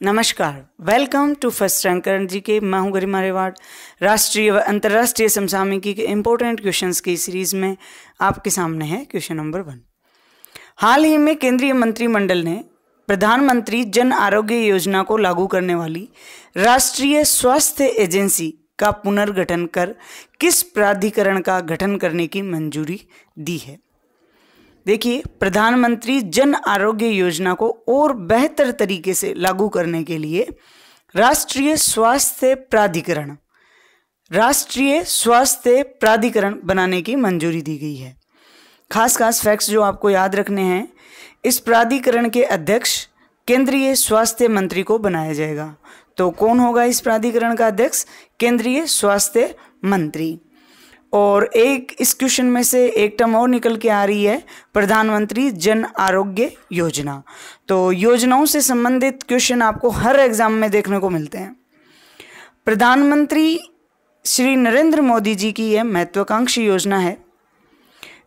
नमस्कार, welcome to first rank करण जी के। मैं हूं गरिमा रेवाड़। राष्ट्रीय व अंतर्राष्ट्रीय समसामयिकी के इम्पोर्टेंट क्वेश्चंस की सीरीज में आपके सामने है क्वेश्चन नंबर 1। हाल ही में केंद्रीय मंत्रिमंडल ने प्रधानमंत्री जन आरोग्य योजना को लागू करने वाली राष्ट्रीय स्वास्थ्य एजेंसी का पुनर्गठन कर किस प्राधिकरण का गठन करने की मंजूरी दी है? देखिए, प्रधानमंत्री जन आरोग्य योजना को और बेहतर तरीके से लागू करने के लिए राष्ट्रीय स्वास्थ्य प्राधिकरण बनाने की मंजूरी दी गई है। खास फैक्ट्स जो आपको याद रखने हैं, इस प्राधिकरण के अध्यक्ष केंद्रीय स्वास्थ्य मंत्री को बनाया जाएगा। तो कौन होगा इस प्राधिकरण का अध्यक्ष? केंद्रीय स्वास्थ्य मंत्री। और एक इस क्वेश्चन में से एक टर्म और निकल के आ रही है, प्रधानमंत्री जन आरोग्य योजना। तो योजनाओं से संबंधित क्वेश्चन आपको हर एग्जाम में देखने को मिलते हैं। प्रधानमंत्री श्री नरेंद्र मोदी जी की यह महत्वाकांक्षी योजना है।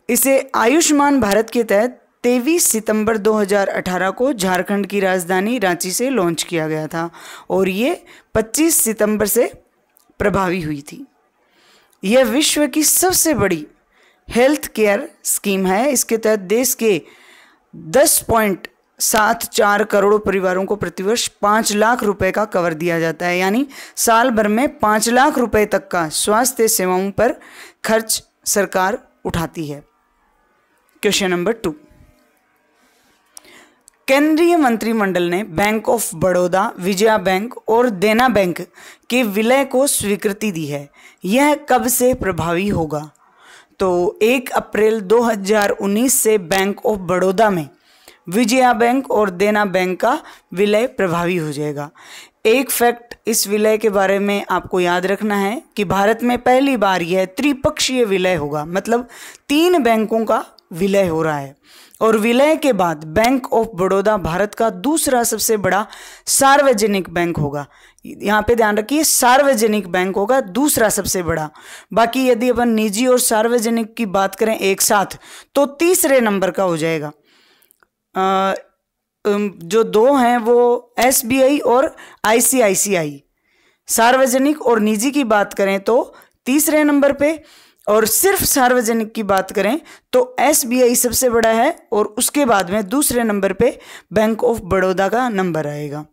इसे आयुष्मान भारत के तहत 23 सितंबर 2018 को झारखंड की राजधानी रांची से लॉन्च किया गया था और ये 25 सितंबर से प्रभावी हुई थी। यह विश्व की सबसे बड़ी हेल्थ केयर स्कीम है। इसके तहत देश के 10.74 करोड़ परिवारों को प्रतिवर्ष 5 लाख रुपए का कवर दिया जाता है, यानी साल भर में 5 लाख रुपए तक का स्वास्थ्य सेवाओं पर खर्च सरकार उठाती है। Question number 2। केंद्रीय मंत्रिमंडल ने bank of Baroda, Vijaya bank और देना बैंक के विलय को स्वीकृति दी है। यह कब से प्रभावी होगा? तो 1 अप्रैल 2019 से बैंक ऑफ बड़ौदा में विजया बैंक और देना बैंक का विलय प्रभावी हो जाएगा। एक फैक्ट इस विलय के बारे में आपको याद रखना है कि भारत में पहली बार यह त्रिपक्षीय विलय होगा, मतलब 3 बैंकों का विलय हो रहा है। और विलय के बाद बैंक ऑफ बड़ौदा भारत का दूसरा सबसे बड़ा सार्वजनिक बैंक होगा। यहाँ पे ध्यान रखिए, सार्वजनिक बैंक होगा दूसरा सबसे बड़ा। बाकी यदि अपन निजी और सार्वजनिक की बात करें एक साथ, तो तीसरे नंबर का हो जाएगा। जो 2 हैं वो SBI और ICICI। सार्वजनिक और निजी की बात करें तो तीसरे नंबर पे, और सिर्फ सार्वजनिक की बात करें तो SBI सबसे बड़ा है और उसके बाद में दूसरे नंबर पे बैंक ऑफ बड़ौदा का नंबर आएगा।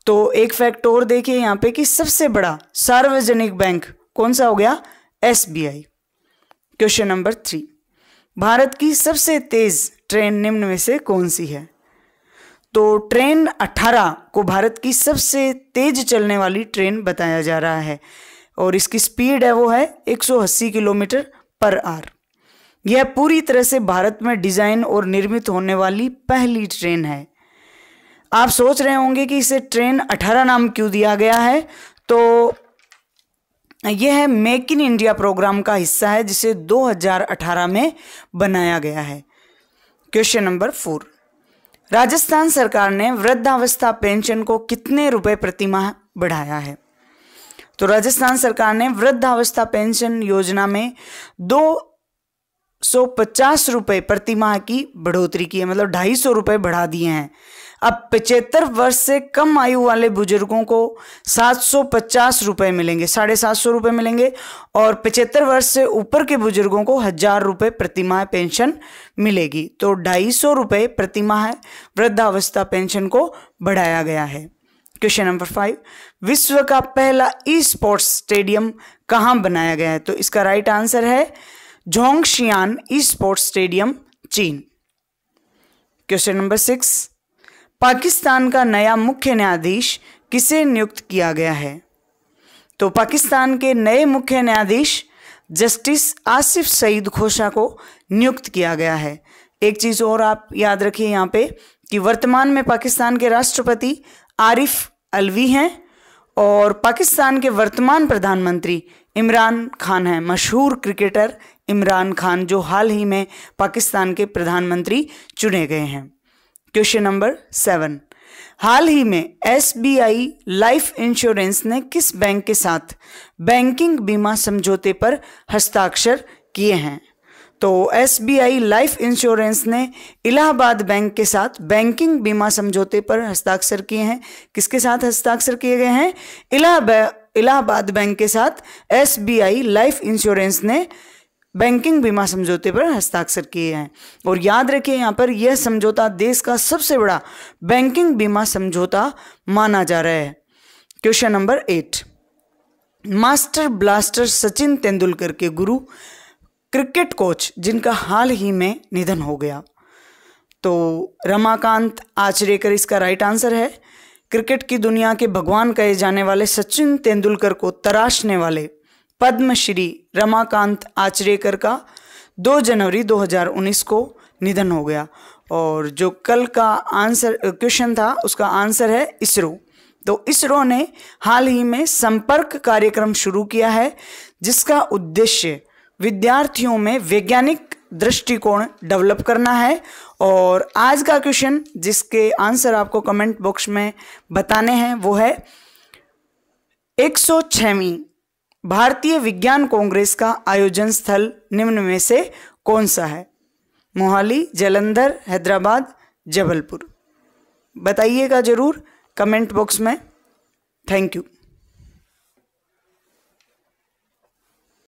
तो एक फैक्ट और देखिए यहाँ पे कि सबसे बड़ा सार्वजनिक बैंक कौन सा हो गया? SBI। Question number 3। भारत की सबसे तेज ट्रेन निम्न में से कौन सी है? तो ट्रेन 18 को भारत की सबसे तेज चलने वाली ट्रेन बताया जा रहा है और इसकी स्पीड है वो है 180 किलोमीटर पर आवर। यह पूरी तरह से भारत में डिजाइन और निर्मित होने वाली पहली ट्रेन है। आप सोच रहे होंगे कि इसे ट्रेन 18 नाम क्यों दिया गया है? तो यह मेक इन इंडिया प्रोग्राम का हिस्सा है जिसे 2018 में बनाया गया है। Question number 4। राजस्थान सरकार ने वृद्धावस्था पेंशन को कितने रुपए प्रतिमाह बढ़ाया है? तो राजस्थान सरकार ने वृद्धावस्था पेंशन योजना में 250 रुपए प्रतिमाह की बढ़ोतरी की है, मतलब 250 रुपए बढ़ा दिए हैं। अब 75 वर्ष से कम आयु वाले बुजुर्गों को 750 रुपए मिलेंगे, 750 रुपए मिलेंगे, और 75 वर्ष से ऊपर के बुजुर्गों को 1000 रुपए प्रतिमाह पेंशन मिलेगी। तो 250 रुपए प्रतिमाह वृद्धावस्था पेंशन को बढ़ाया गया है। Question number 5। विश्व का पहला ई स्पोर्ट्स स्टेडियम कहां बनाया गया है? तो इसका राइट आंसर है जोंगशियान ई स्पोर्ट्स स्टेडियम, चीन। Question number 6। पाकिस्तान का नया मुख्य न्यायाधीश किसे नियुक्त किया गया है? तो पाकिस्तान के नए मुख्य न्यायाधीश जस्टिस आसिफ सईद खोसा को नियुक्त किया गया है। एक चीज और आप याद रखिए यहाँ पे कि वर्तमान में पाकिस्तान के राष्ट्रपति आरिफ अलवी हैं और पाकिस्तान के वर्तमान प्रधानमंत्री इमरान खान हैं, मशहूर क्रिकेटर इमरान खान, जो हाल ही में पाकिस्तान के प्रधानमंत्री चुने गए हैं। Question number 7। हाल ही में SBI लाइफ इंश्योरेंस ने किस बैंक के साथ बैंकिंग बीमा समझौते पर हस्ताक्षर किए हैं? तो SBI लाइफ इंश्योरेंस ने इलाहाबाद बैंक के साथ बैंकिंग बीमा समझौते पर हस्ताक्षर किए हैं। किसके साथ हस्ताक्षर किए गए हैं? इलाहाबाद बैंक के साथ SBI लाइफ इंश्योरेंस ने बैंकिंग बीमा समझौते पर हस्ताक्षर किए हैं। और याद रखिए यहाँ पर यह समझौता देश का सबसे बड़ा बैंकिंग बीमा समझौता माना जा रहा है। Question number 8, master blaster Sachin Tendulkar के गुरु क्रिकेट कोच जिनका हाल ही में निधन हो गया, तो रमाकांत आचरेकर इसका राइट आंसर है। क्रिकेट की दुनिया के भगवान कहे जाने वाले सचिन तेंदुलकर को तराशने वाले पद्मश्री रमाकांत आचरेकर का 2 जनवरी 2019 को निधन हो गया। और जो कल का आंसर क्वेश्चन था उसका आंसर है इसरो। तो इसरो ने हाल ही में संपर्क कार्यक्रम शुरू किया है जिसका उद्देश्य विद्यार्थियों में वैज्ञानिक दृष्टिकोण डेवलप करना है। और आज का क्वेश्चन जिसके आंसर आपको कमेंट बॉक्स में बताने हैं वो है 106वीं भारतीय विज्ञान कांग्रेस का आयोजन स्थल निम्न में से कौन सा है? मोहाली, जालंधर, हैदराबाद, जबलपुर। बताइएगा जरूर कमेंट बॉक्स में। Thank you.